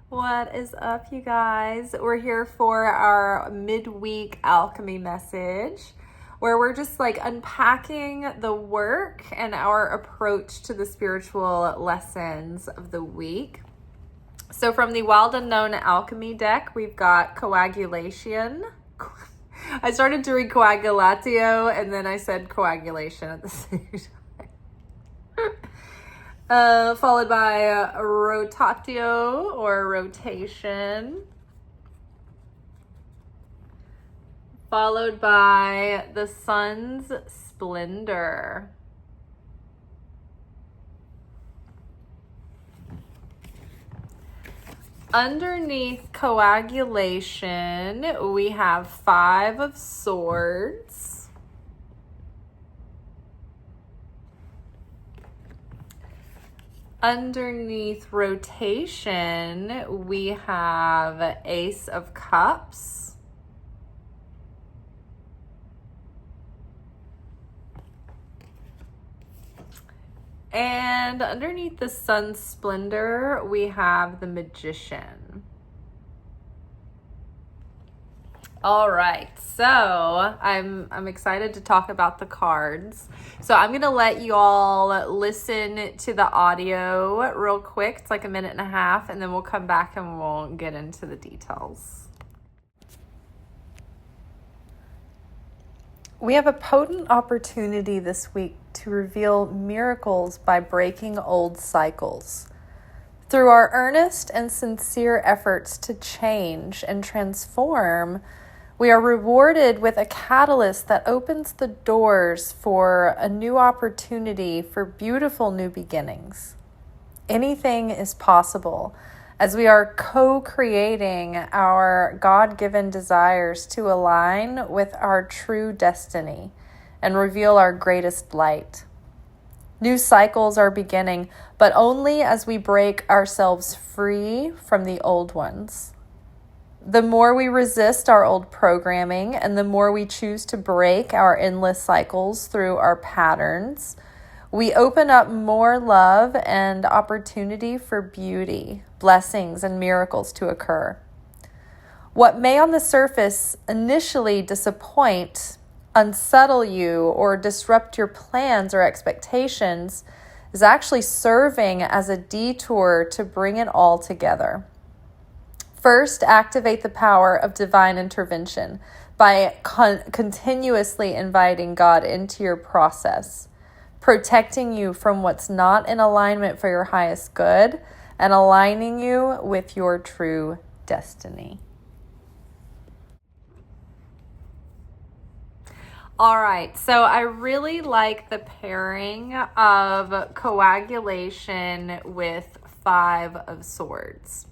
What is up, you guys? We're here for our midweek alchemy message where we're just like unpacking the work and our approach to the spiritual lessons of the week. So from the Wild Unknown Alchemy deck, we've got coagulation. I started to read coagulatio and then I said coagulation at the same time. Followed by rotatio or rotation. Followed by the sun's splendor. Underneath coagulation, we have 5 of Swords. Underneath rotation, we have Ace of Cups. And underneath the sun's splendor, we have the Magician. All right, so I'm excited to talk about the cards. So I'm gonna let you all listen to the audio real quick. It's like a minute and a half, and then we'll come back and we'll get into the details. We have a potent opportunity this week to reveal miracles by breaking old cycles. Through our earnest and sincere efforts to change and transform, we are rewarded with a catalyst that opens the doors for a new opportunity for beautiful new beginnings. Anything is possible as we are co-creating our God-given desires to align with our true destiny and reveal our greatest light. New cycles are beginning, but only as we break ourselves free from the old ones. The more we resist our old programming and the more we choose to break our endless cycles through our patterns, we open up more love and opportunity for beauty, blessings, and miracles to occur. What may on the surface initially disappoint, unsettle you, or disrupt your plans or expectations is actually serving as a detour to bring it all together. First, activate the power of divine intervention by continuously inviting God into your process, protecting you from what's not in alignment for your highest good and aligning you with your true destiny. All right, so I really like the pairing of coagulation with 5 of Swords.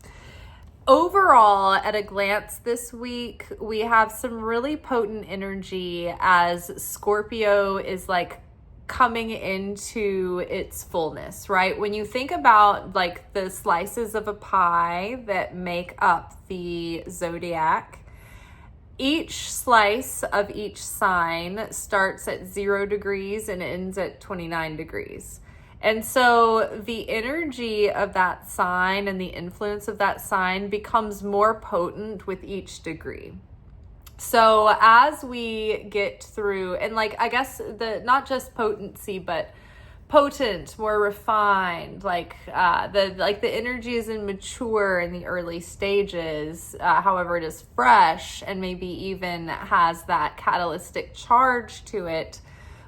Overall, at a glance this week, we have some really potent energy as Scorpio is like coming into its fullness, right? When you think about like the slices of a pie that make up the zodiac, each slice of each sign starts at 0 degrees and ends at 29 degrees. And so the energy of that sign and the influence of that sign becomes more potent with each degree. So as we get through, and like, I guess not just potency, but potent, more refined, like the energy is mature in the early stages. However, it is fresh and maybe even has that catalytic charge to it.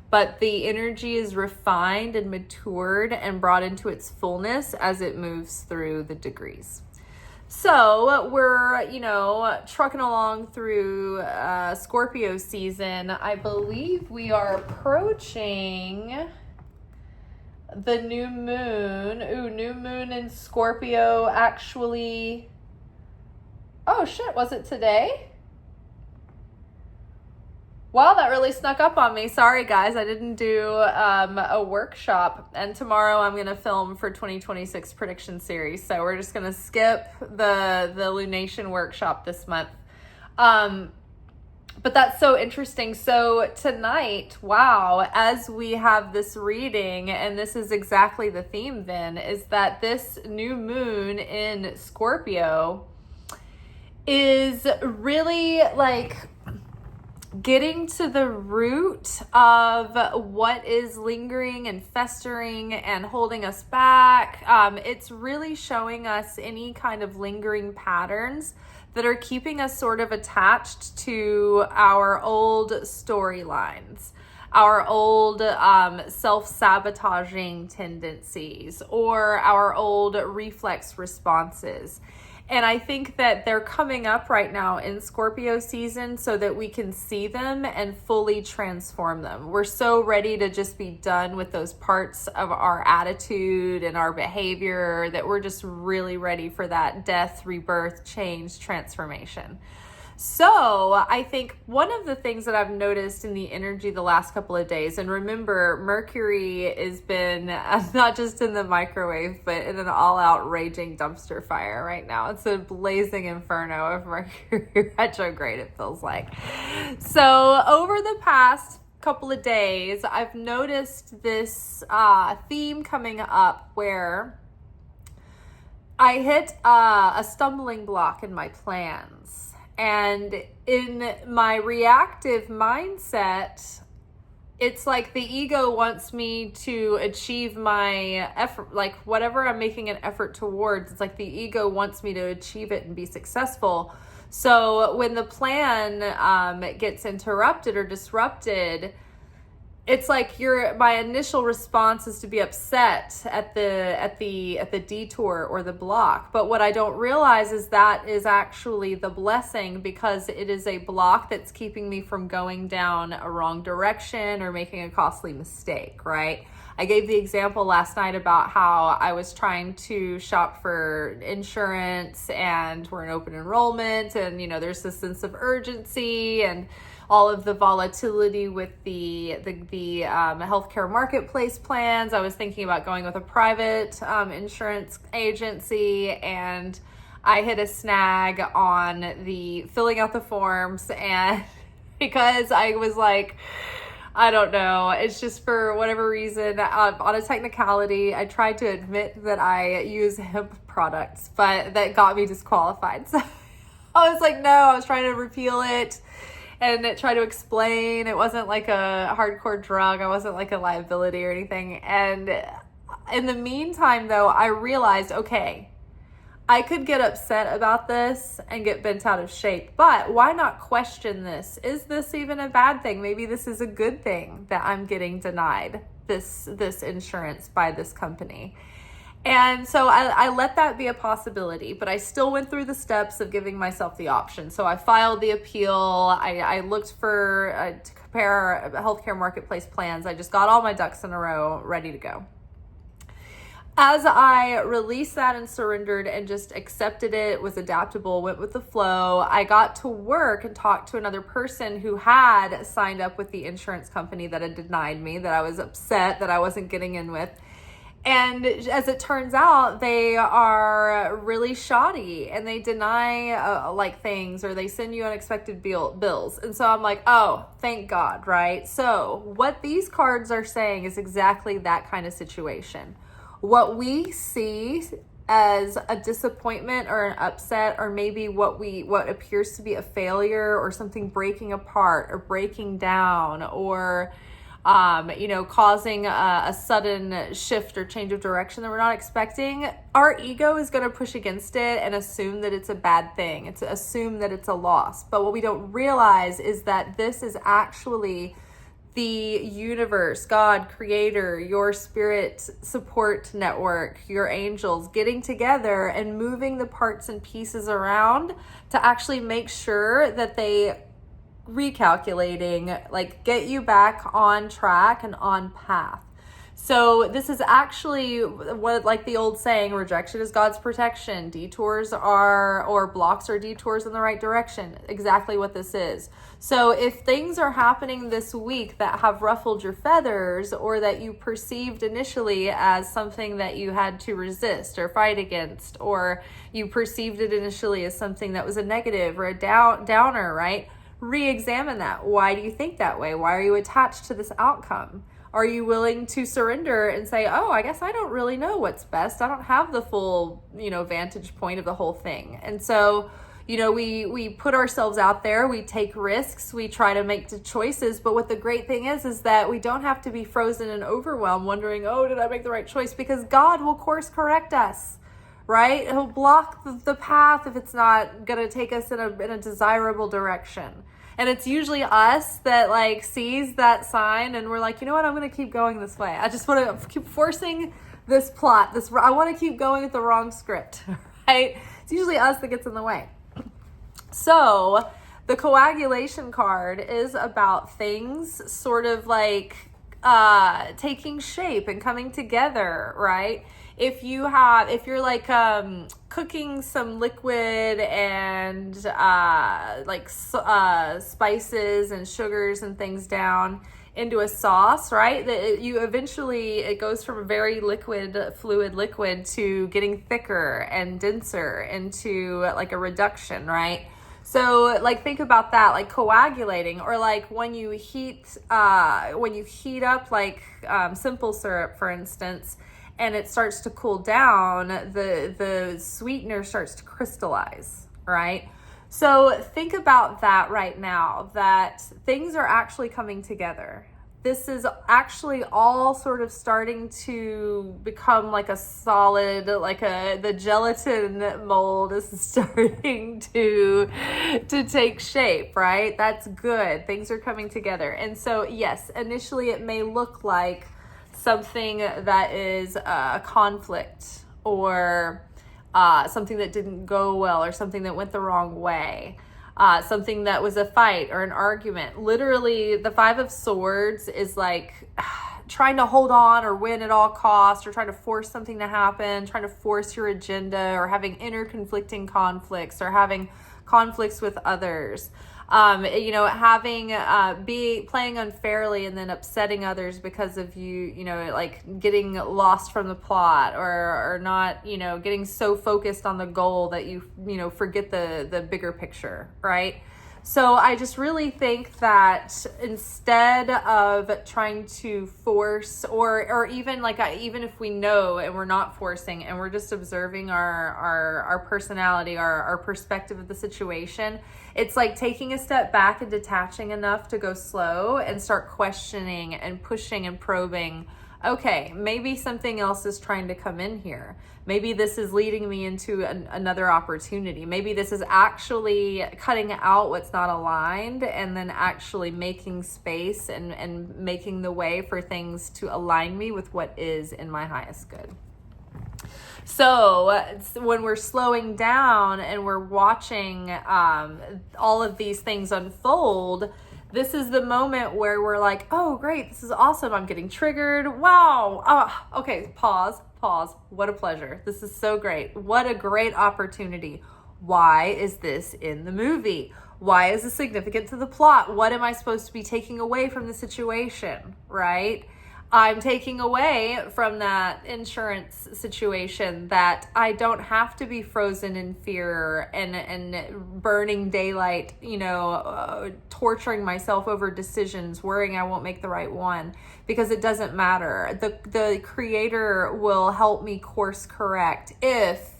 But the energy is refined and matured and brought into its fullness as it moves through the degrees. So we're, trucking along through Scorpio season. I believe we are approaching the new moon. New moon in Scorpio actually. Oh shit, was it today? Wow, that really snuck up on me. Sorry, guys. I didn't do a workshop. And tomorrow I'm going to film for 2026 prediction series. So we're just going to skip the lunation workshop this month. But that's so interesting. So tonight, wow, as we have this reading, and this is exactly the theme then, is that this new moon in Scorpio is really like getting to the root of what is lingering and festering and holding us back. It's really showing us any kind of lingering patterns that are keeping us sort of attached to our old storylines, our old self-sabotaging tendencies, or our old reflex responses. And I think that they're coming up right now in Scorpio season so that we can see them and fully transform them. We're so ready to just be done with those parts of our attitude and our behavior that we're just really ready for that death, rebirth, change, transformation. So I think one of the things that I've noticed in the energy the last couple of days, and remember, Mercury has been not just in the microwave, but in an all-out raging dumpster fire right now. It's a blazing inferno of Mercury retrograde, it feels like. So over the past couple of days, I've noticed this theme coming up where I hit a stumbling block in my plans. And in my reactive mindset, it's like the ego wants me to achieve my effort, like whatever I'm making an effort towards, it's like the ego wants me to achieve it and be successful. So when the plan gets interrupted or disrupted, it's like my initial response is to be upset at the detour or the block. But what I don't realize is that is actually the blessing, because it is a block that's keeping me from going down a wrong direction or making a costly mistake, right? I gave the example last night about how I was trying to shop for insurance and we're in open enrollment, and there's this sense of urgency and all of the volatility with the healthcare marketplace plans. I was thinking about going with a private insurance agency, and I hit a snag on the filling out the forms, and because I was like, I don't know, it's just for whatever reason, on a technicality, I tried to admit that I use hemp products, but that got me disqualified. So I was like, no, I was trying to repeal it and try to explain it wasn't like a hardcore drug. I wasn't like a liability or anything. And in the meantime, though, I realized, okay, I could get upset about this and get bent out of shape, but why not question this? Is this even a bad thing? Maybe this is a good thing that I'm getting denied this insurance by this company. And so I let that be a possibility, but I still went through the steps of giving myself the option. So I filed the appeal. I looked for to compare healthcare marketplace plans. I just got all my ducks in a row, ready to go. As I released that and surrendered and just accepted it, was adaptable, went with the flow, I got to work and talked to another person who had signed up with the insurance company that had denied me, that I was upset that I wasn't getting in with. And as it turns out, they are really shoddy and they deny like things, or they send you unexpected bills. And so I'm like, oh, thank God, right? So what these cards are saying is exactly that kind of situation. What we see as a disappointment or an upset, or maybe what appears to be a failure or something breaking apart or breaking down, or causing a sudden shift or change of direction that we're not expecting, our ego is going to push against it and assume that it's a bad thing. It's assume that it's a loss. But what we don't realize is that this is actually the universe, God, creator, your spirit support network, your angels getting together and moving the parts and pieces around to actually make sure that they recalculating, like get you back on track and on path. So this is actually what, like the old saying, rejection is God's protection. Detours or blocks are detours in the right direction. Exactly what this is. So if things are happening this week that have ruffled your feathers, or that you perceived initially as something that you had to resist or fight against, or you perceived it initially as something that was a negative or a downer, right? re-examine that. Why do you think that way? Why are you attached to this outcome? Are you willing to surrender and say, oh, I guess I don't really know what's best. I don't have the full, vantage point of the whole thing. And so, we put ourselves out there, we take risks, we try to make the choices. But what the great thing is that we don't have to be frozen and overwhelmed wondering, oh, did I make the right choice? Because God will course correct us, right? He'll block the path if it's not going to take us in a desirable direction. And it's usually us that sees that sign and we're like, you know what, I'm going to keep going this way. I just want to keep forcing this plot. I want to keep going with the wrong script, right? It's usually us that gets in the way. So the coagulation card is about things sort of taking shape and coming together, right? If you're cooking some liquid and spices and sugars and things down into a sauce, right? That it goes from a very fluid liquid to getting thicker and denser into a reduction, right? So think about that, coagulating, or when you heat up simple syrup, for instance, and it starts to cool down, the sweetener starts to crystallize, right? So think about that right now, that things are actually coming together. This is actually all sort of starting to become a solid, the gelatin mold is starting to take shape, right? That's good. Things are coming together. And so, yes, initially it may look like something that is a conflict, or something that didn't go well, or something that went the wrong way, something that was a fight or an argument. Literally, the Five of Swords is trying to hold on or win at all costs, or trying to force something to happen, trying to force your agenda, or having inner conflicting conflicts, or having conflicts with others. Playing unfairly and then upsetting others because of you, getting lost from the plot, or not, getting so focused on the goal that you forget the bigger picture, right? So I just really think that instead of trying to force, or even even if we know and we're not forcing and we're just observing our personality, our perspective of the situation, it's taking a step back and detaching enough to go slow and start questioning and pushing and probing. Okay, maybe something else is trying to come in here. Maybe this is leading me into another opportunity. Maybe this is actually cutting out what's not aligned, and then actually making space and making the way for things to align me with what is in my highest good. So when we're slowing down and we're watching all of these things unfold, this is the moment where we're like, oh, great, this is awesome. I'm getting triggered. Wow. Oh, okay, pause. What a pleasure. This is so great. What a great opportunity. Why is this in the movie? Why is this significant to the plot? What am I supposed to be taking away from the situation, right? I'm taking away from that insurance situation that I don't have to be frozen in fear and burning daylight, torturing myself over decisions, worrying I won't make the right one, because it doesn't matter. The Creator will help me course correct if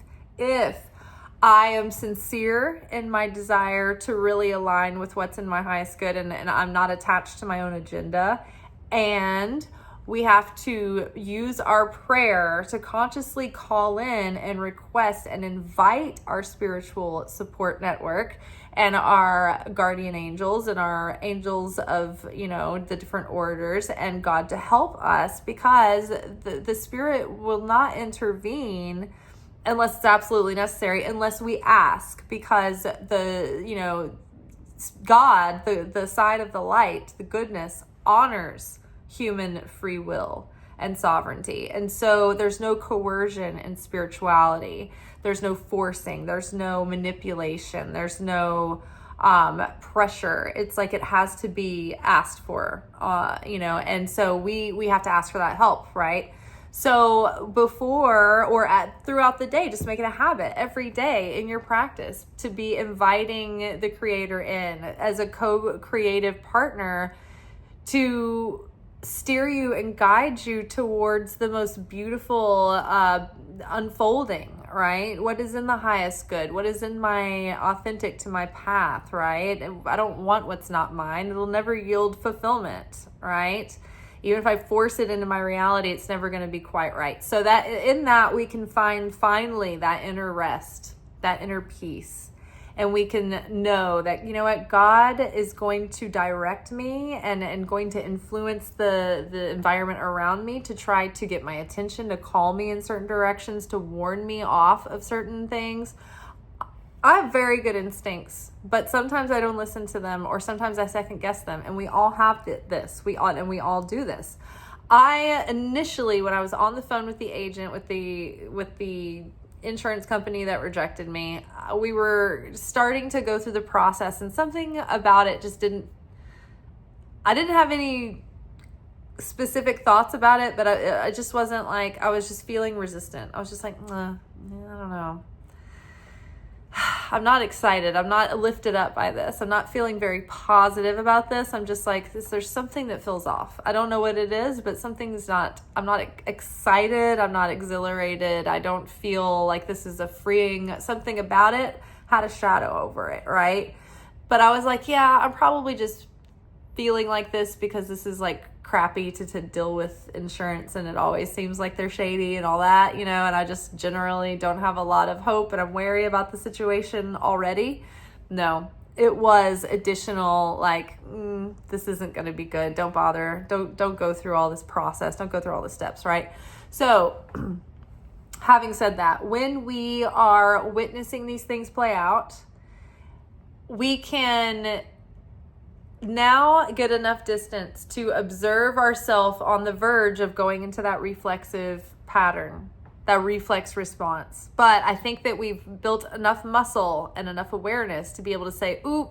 I am sincere in my desire to really align with what's in my highest good, and I'm not attached to my own agenda. And we have to use our prayer to consciously call in and request and invite our spiritual support network and our guardian angels and our angels of, the different orders, and God to help us, because the Spirit will not intervene unless it's absolutely necessary, unless we ask, because God, the side of the light, the goodness, honors human free will and sovereignty. And so there's no coercion in spirituality. There's no forcing. There's no manipulation. There's no pressure. It's it has to be asked for, and so we have to ask for that help, right? So before or throughout the day, just make it a habit every day in your practice to be inviting the creator in as a co-creative partner to steer you and guide you towards the most beautiful unfolding, right? What is in the highest good? What is in my authentic to my path, right? I don't want what's not mine. It'll never yield fulfillment, right? Even if I force it into my reality, it's never going to be quite right. So that in that we can find finally that inner rest, that inner peace. And we can know that, you know what, God is going to direct me and going to influence the environment around me to try to get my attention, to call me in certain directions, to warn me off of certain things. I have very good instincts, but sometimes I don't listen to them, or sometimes I second guess them. And we all have this. We all do this. I initially, when I was on the phone with the agent, with the insurance company that rejected me, we were starting to go through the process, and something about it just I didn't have any specific thoughts about it, but I just wasn't like, I was just feeling resistant. I was just like, I don't know. I'm not excited. I'm not lifted up by this. I'm not feeling very positive about this. I'm just like, there's something that feels off. I don't know what it is, but I'm not excited. I'm not exhilarated. I don't feel like this is something about it had a shadow over it, right? But I was like, yeah, I'm probably just feeling like this because this is like crappy to deal with insurance, and it always seems like they're shady and all that, and I just generally don't have a lot of hope, and I'm wary about the situation already. No, it was additional, like, this isn't going to be good. Don't bother. Don't go through all this process. Don't go through all the steps, right? So having said that, when we are witnessing these things play out, we can now get enough distance to observe ourselves on the verge of going into that reflexive pattern, that reflex response. But I think that we've built enough muscle and enough awareness to be able to say, ooh,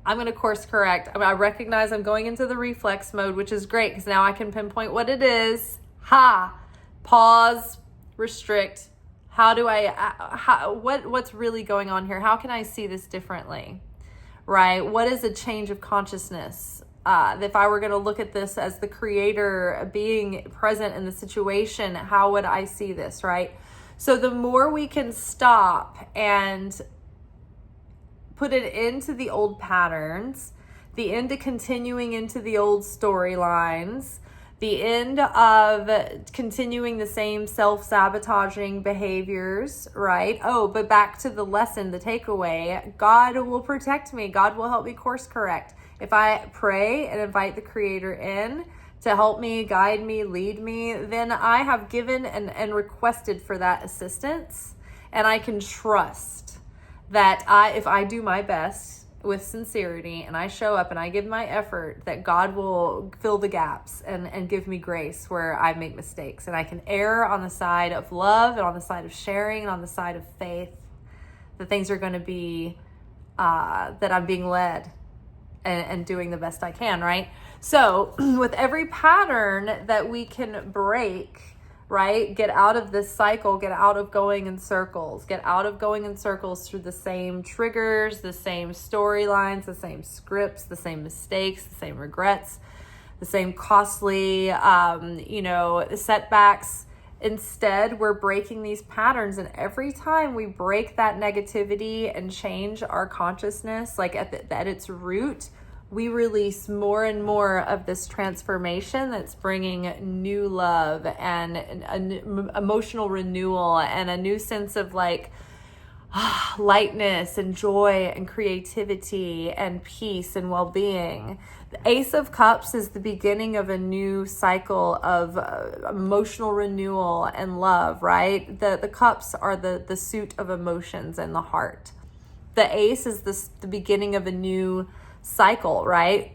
I'm going to course correct. I recognize I'm going into the reflex mode, which is great because now I can pinpoint what it is. Pause, restrict. What's really going on here? How can I see this differently? Right? What is a change of consciousness? If I were going to look at this as the creator being present in the situation, how would I see this, right? So the more we can stop and put it into the old patterns, the end of continuing into the old storylines, the end of continuing the same self-sabotaging behaviors, right? Oh, but back to the lesson, the takeaway, God will protect me. God will help me course correct. If I pray and invite the creator in to help me, guide me, lead me, then I have given and requested for that assistance. And I can trust that if I do my best with sincerity and I show up and I give my effort, that God will fill the gaps and give me grace where I make mistakes. And I can err on the side of love and on the side of sharing and on the side of faith, that things are going to be, that I'm being led and doing the best I can, right? So with every pattern that we can break, right? Get out of this cycle, get out of going in circles, through the same triggers, the same storylines, the same scripts, the same mistakes, the same regrets, the same costly, setbacks. Instead, we're breaking these patterns. And every time we break that negativity and change our consciousness, like at its root, we release more and more of this transformation that's bringing new love and an emotional renewal and a new sense of lightness and joy and creativity and peace and well-being. The Ace of Cups is the beginning of a new cycle of emotional renewal and love, right? The cups are the suit of emotions and the heart. The Ace is the beginning of a new cycle, right?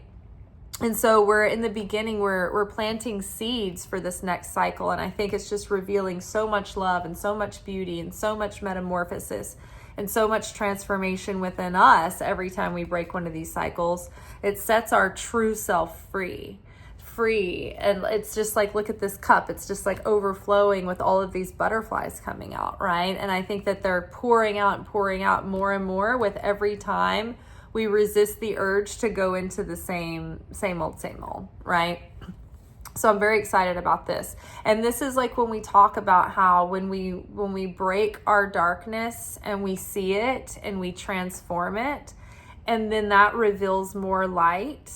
And so we're in the beginning, we're planting seeds for this next cycle. And I think it's just revealing so much love and so much beauty and so much metamorphosis and so much transformation within us every time we break one of these cycles. It sets our true self free free. And it's just like, look at this cup. It's just like overflowing with all of these butterflies coming out, right? And I think that they're pouring out more and more with every time we resist the urge to go into the same old, right? So I'm very excited about this. And this is like when we talk about how when we break our darkness and we see it and we transform it, and then that reveals more light,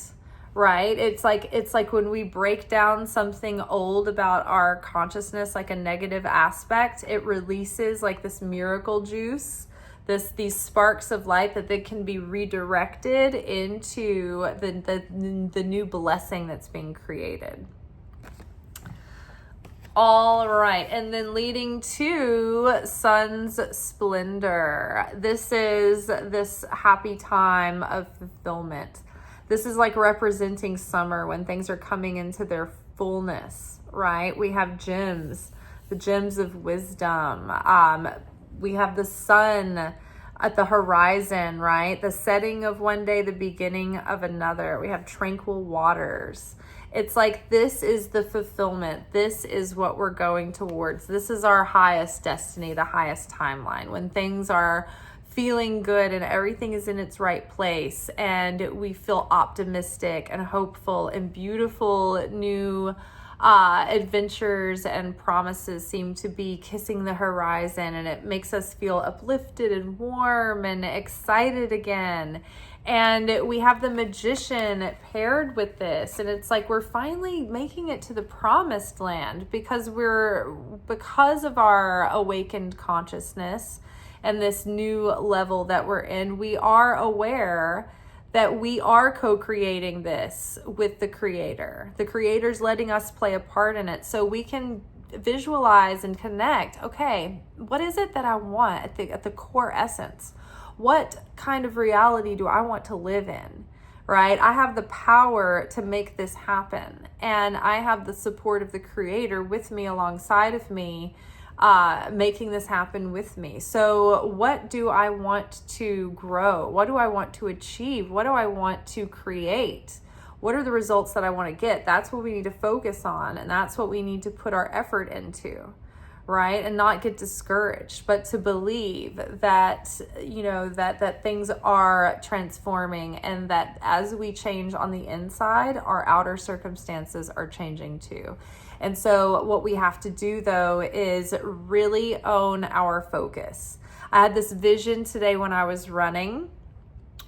right? It's like when we break down something old about our consciousness, like a negative aspect, it releases like this miracle juice, these sparks of light that they can be redirected into the new blessing that's being created. All right, and then leading to sun's splendor. This is this happy time of fulfillment. This is like representing summer when things are coming into their fullness, right? We have gems, the gems of wisdom. We have the sun at the horizon, right? The setting of one day, the beginning of another. We have tranquil waters. It's like, this is the fulfillment. This is what we're going towards. This is our highest destiny, the highest timeline, when things are feeling good and everything is in its right place and we feel optimistic and hopeful and beautiful new adventures and promises seem to be kissing the horizon, and it makes us feel uplifted and warm and excited again. And we have the magician paired with this, and it's like we're finally making it to the promised land because of our awakened consciousness and this new level that we're in. We are aware that we are co-creating this with the Creator. The Creator's letting us play a part in it, so we can visualize and connect. Okay, what is it that I want at the core essence? What kind of reality do I want to live in, right? I have the power to make this happen, and I have the support of the Creator with me, alongside of me, making this happen with me. So what do I want to grow? What do I want to achieve? What do I want to create? What are the results that I want to get? That's what we need to focus on, and that's what we need to put our effort into, right? And not get discouraged, but to believe that, that things are transforming, and that as we change on the inside, our outer circumstances are changing too. And so what we have to do, though, is really own our focus. I had this vision today when I was running.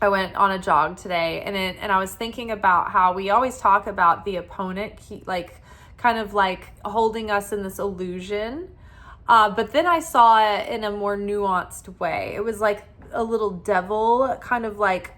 I went on a jog today, and I was thinking about how we always talk about the opponent, kind of holding us in this illusion. But then I saw it in a more nuanced way. It was like a little devil, kind of like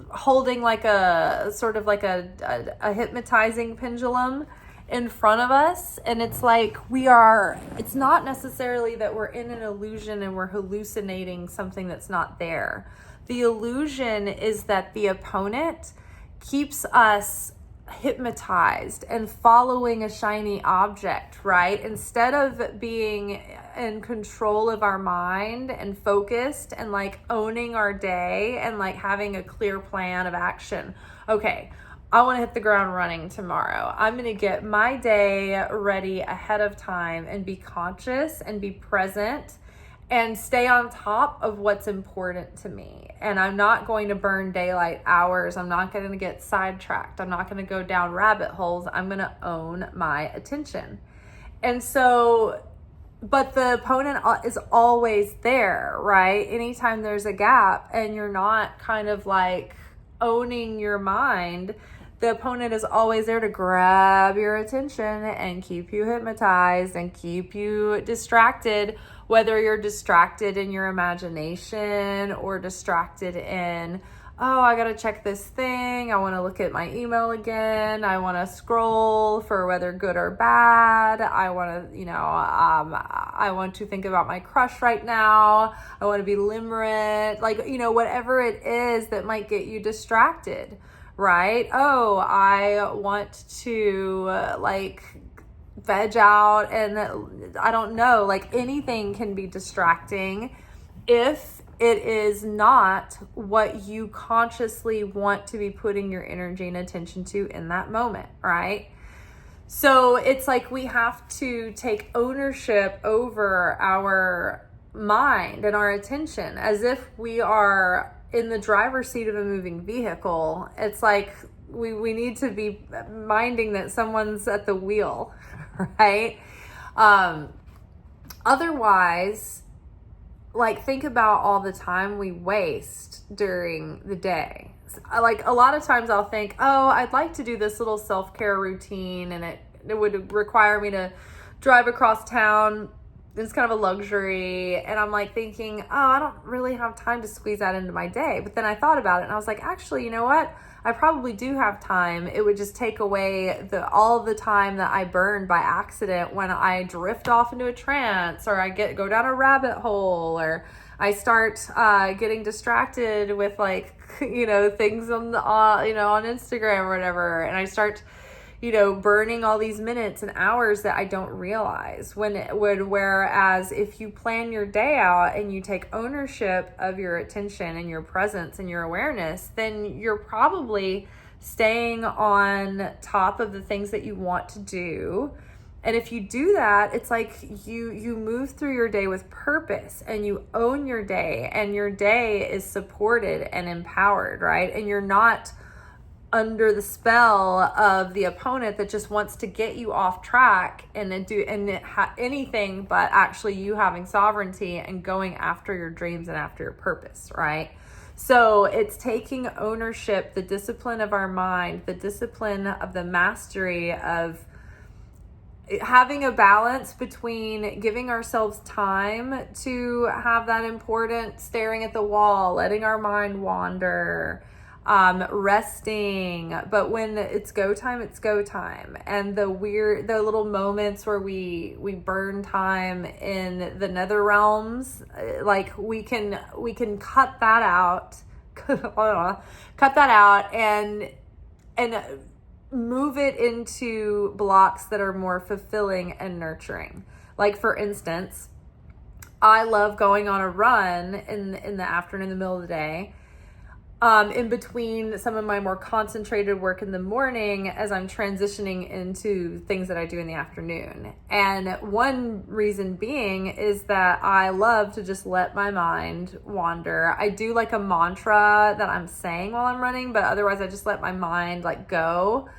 holding like a sort of like a hypnotizing pendulum in front of us. And it's like it's not necessarily that we're in an illusion and we're hallucinating something that's not there. The illusion is that the opponent keeps us hypnotized and following a shiny object, right? Instead of being in control of our mind and focused and owning our day and having a clear plan of action. Okay, I want to hit the ground running tomorrow. I'm going to get my day ready ahead of time and be conscious and be present and stay on top of what's important to me. And I'm not going to burn daylight hours. I'm not going to get sidetracked. I'm not going to go down rabbit holes. I'm going to own my attention. And so, but the opponent is always there, right? Anytime there's a gap and you're not kind of owning your mind, the opponent is always there to grab your attention and keep you hypnotized and keep you distracted, whether you're distracted in your imagination or distracted in, oh, I got to check this thing. I want to look at my email again. I want to scroll for whether good or bad. I want to, I want to think about my crush right now. I want to be limerent, whatever it is that might get you distracted. Right? Oh, I want to veg out, and I don't know, anything can be distracting if it is not what you consciously want to be putting your energy and attention to in that moment, right? So it's like we have to take ownership over our mind and our attention as if we are in the driver's seat of a moving vehicle. It's like we need to be minding that someone's at the wheel, right? Otherwise, like, think about all the time we waste during the day. Like, a lot of times I'll think, oh, I'd like to do this little self-care routine, and it would require me to drive across town. It's kind of a luxury. And I'm like thinking, oh, I don't really have time to squeeze that into my day. But then I thought about it and I was like, actually, you know what? I probably do have time. It would just take away all the time that I burn by accident when I drift off into a trance, or I go down a rabbit hole, or I start getting distracted with, like, things on on Instagram or whatever, and I start burning all these minutes and hours that I don't realize. Whereas if you plan your day out and you take ownership of your attention and your presence and your awareness, then you're probably staying on top of the things that you want to do. And if you do that, it's like you move through your day with purpose, and you own your day, and your day is supported and empowered, right? And you're not under the spell of the opponent that just wants to get you off track and anything but actually you having sovereignty and going after your dreams and after your purpose, right? So it's taking ownership, the discipline of our mind, the discipline of the mastery of having a balance between giving ourselves time to have that important staring at the wall, letting our mind wander, resting, but when it's go time, it's go time. And the little moments where we burn time in the nether realms, like we can cut that out, and move it into blocks that are more fulfilling and nurturing. Like, for instance, I love going on a run in the afternoon, in the middle of the day, in between some of my more concentrated work in the morning as I'm transitioning into things that I do in the afternoon. And one reason being is that I love to just let my mind wander. I do like a mantra that I'm saying while I'm running, but otherwise I just let my mind go,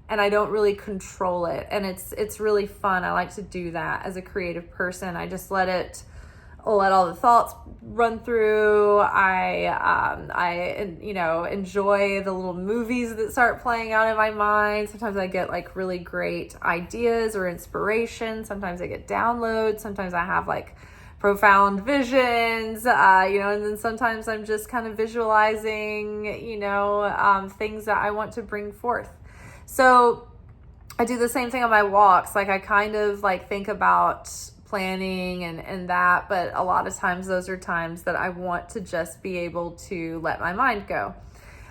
and I don't really control it. And it's really fun. I like to do that as a creative person. I just let all the thoughts run through. I enjoy the little movies that start playing out in my mind. Sometimes I get really great ideas or inspiration. Sometimes I get downloads. Sometimes I have profound visions, and then sometimes I'm just kind of visualizing, things that I want to bring forth. So I do the same thing on my walks. I kind of think about planning and that, but a lot of times those are times that I want to just be able to let my mind go.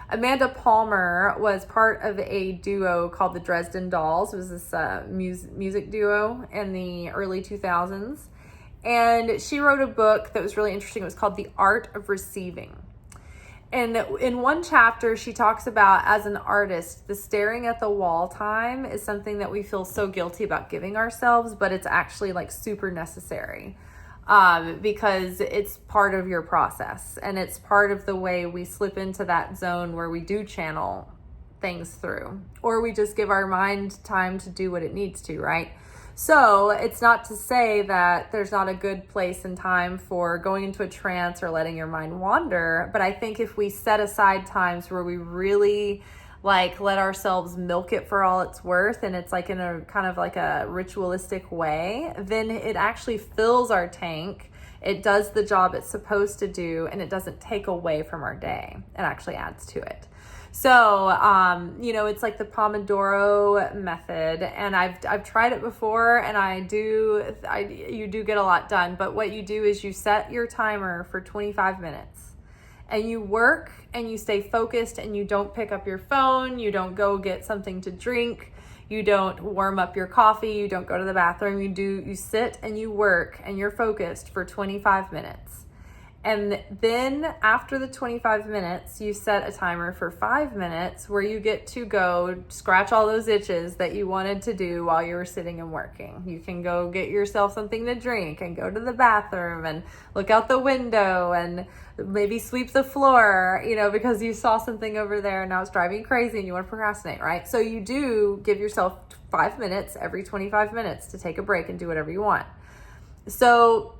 Amanda Palmer was part of a duo called the Dresden Dolls. It was this music duo in the early 2000s. And she wrote a book that was really interesting. It was called The Art of Receiving. And in one chapter, she talks about, as an artist, the staring at the wall time is something that we feel so guilty about giving ourselves, but it's actually super necessary, because it's part of your process, and it's part of the way we slip into that zone where we do channel things through, or we just give our mind time to do what it needs to, right? So it's not to say that there's not a good place and time for going into a trance or letting your mind wander. But I think if we set aside times where we really let ourselves milk it for all it's worth, and it's in a kind of a ritualistic way, then it actually fills our tank. It does the job it's supposed to do, and it doesn't take away from our day. It actually adds to it. So, it's the Pomodoro method, and I've tried it before, and you do get a lot done. But what you do is you set your timer for 25 minutes, and you work and you stay focused, and you don't pick up your phone. You don't go get something to drink. You don't warm up your coffee. You don't go to the bathroom. You sit and you work, and you're focused for 25 minutes. And then after the 25 minutes, you set a timer for 5 minutes where you get to go scratch all those itches that you wanted to do while you were sitting and working. You can go get yourself something to drink and go to the bathroom and look out the window and maybe sweep the floor, because you saw something over there and now it's driving you crazy and you want to procrastinate, right? So you do give yourself 5 minutes every 25 minutes to take a break and do whatever you want. So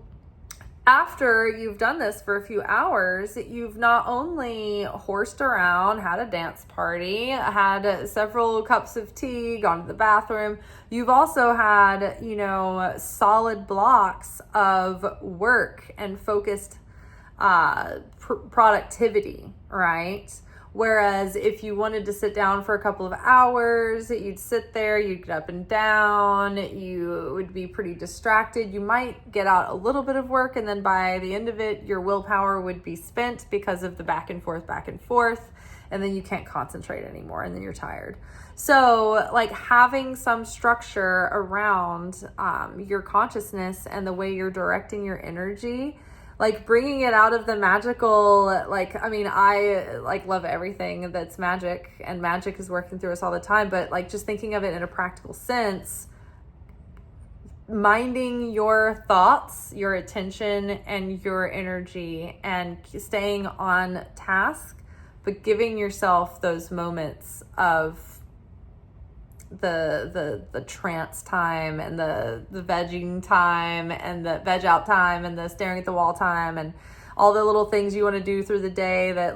after you've done this for a few hours, you've not only horsed around, had a dance party, had several cups of tea, gone to the bathroom, you've also had, solid blocks of work and focused productivity, right? Whereas if you wanted to sit down for a couple of hours, you'd sit there, you'd get up and down, you would be pretty distracted. You might get out a little bit of work, and then by the end of it, your willpower would be spent because of the back and forth, and then you can't concentrate anymore, and then you're tired. So like having some structure around your consciousness and the way you're directing your energy, like bringing it out of the magical, I love everything that's magic, and magic is working through us all the time, but like just thinking of it in a practical sense, minding your thoughts, your attention, and your energy, and staying on task, but giving yourself those moments of the trance time and the vegging time and the veg out time and the staring at the wall time and all the little things you want to do through the day that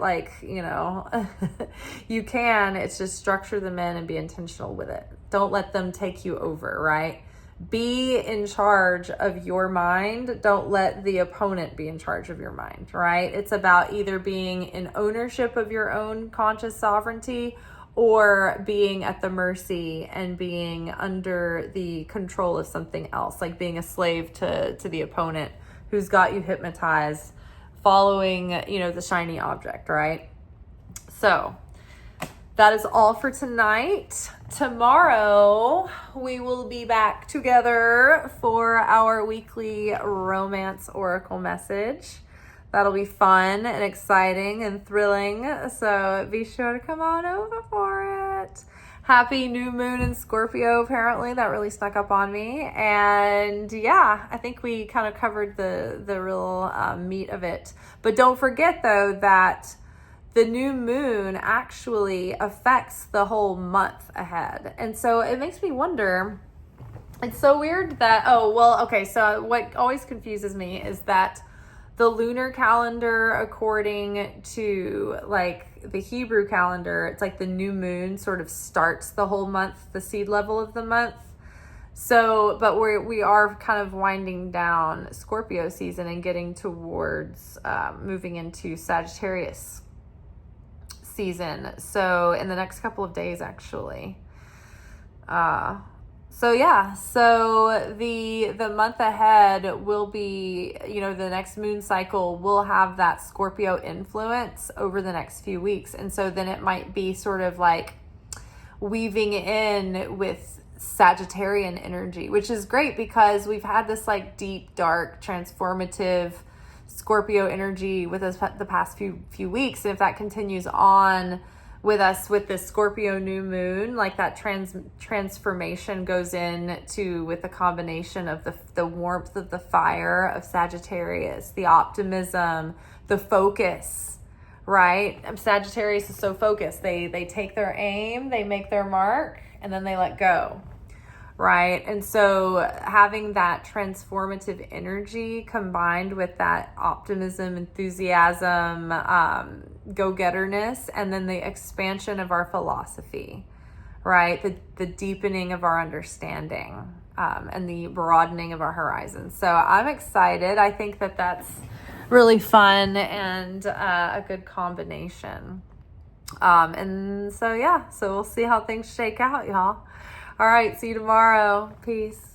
you can. It's just structure them in and be intentional with it. Don't let them take you over, right? Be in charge of your mind. Don't let the opponent be in charge of your mind, right? It's about either being in ownership of your own conscious sovereignty or being at the mercy and being under the control of something else, like being a slave to the opponent who's got you hypnotized, following, the shiny object, right? So that is all for tonight. Tomorrow, we will be back together for our weekly romance oracle message. That'll be fun and exciting and thrilling. So be sure to come on over for it. Happy new moon in Scorpio, apparently. That really snuck up on me. And yeah, I think we kind of covered the real meat of it. But don't forget, though, that the new moon actually affects the whole month ahead. And so it makes me wonder, it's so weird that, so what always confuses me is that the lunar calendar, according to like the Hebrew calendar, it's like the new moon sort of starts the whole month, the seed level of the month. So, but we are kind of winding down Scorpio season and getting towards moving into Sagittarius season. So in the next couple of days, actually. So the month ahead will be, the next moon cycle will have that Scorpio influence over the next few weeks. And so then it might be sort of like weaving in with Sagittarian energy, which is great because we've had this like deep, dark, transformative Scorpio energy with us the past few weeks. And if that continues on with us with this Scorpio new moon, like that transformation goes into with the combination of the warmth of the fire of Sagittarius, the optimism, the focus, right? Sagittarius is so focused. They take their aim, they make their mark, and then they let go, right? And so having that transformative energy combined with that optimism, enthusiasm, go-getterness, and then the expansion of our philosophy, right? The deepening of our understanding, and the broadening of our horizons. So I'm excited. I think that that's really fun and a good combination. So we'll see how things shake out, y'all. All right, see you tomorrow. Peace.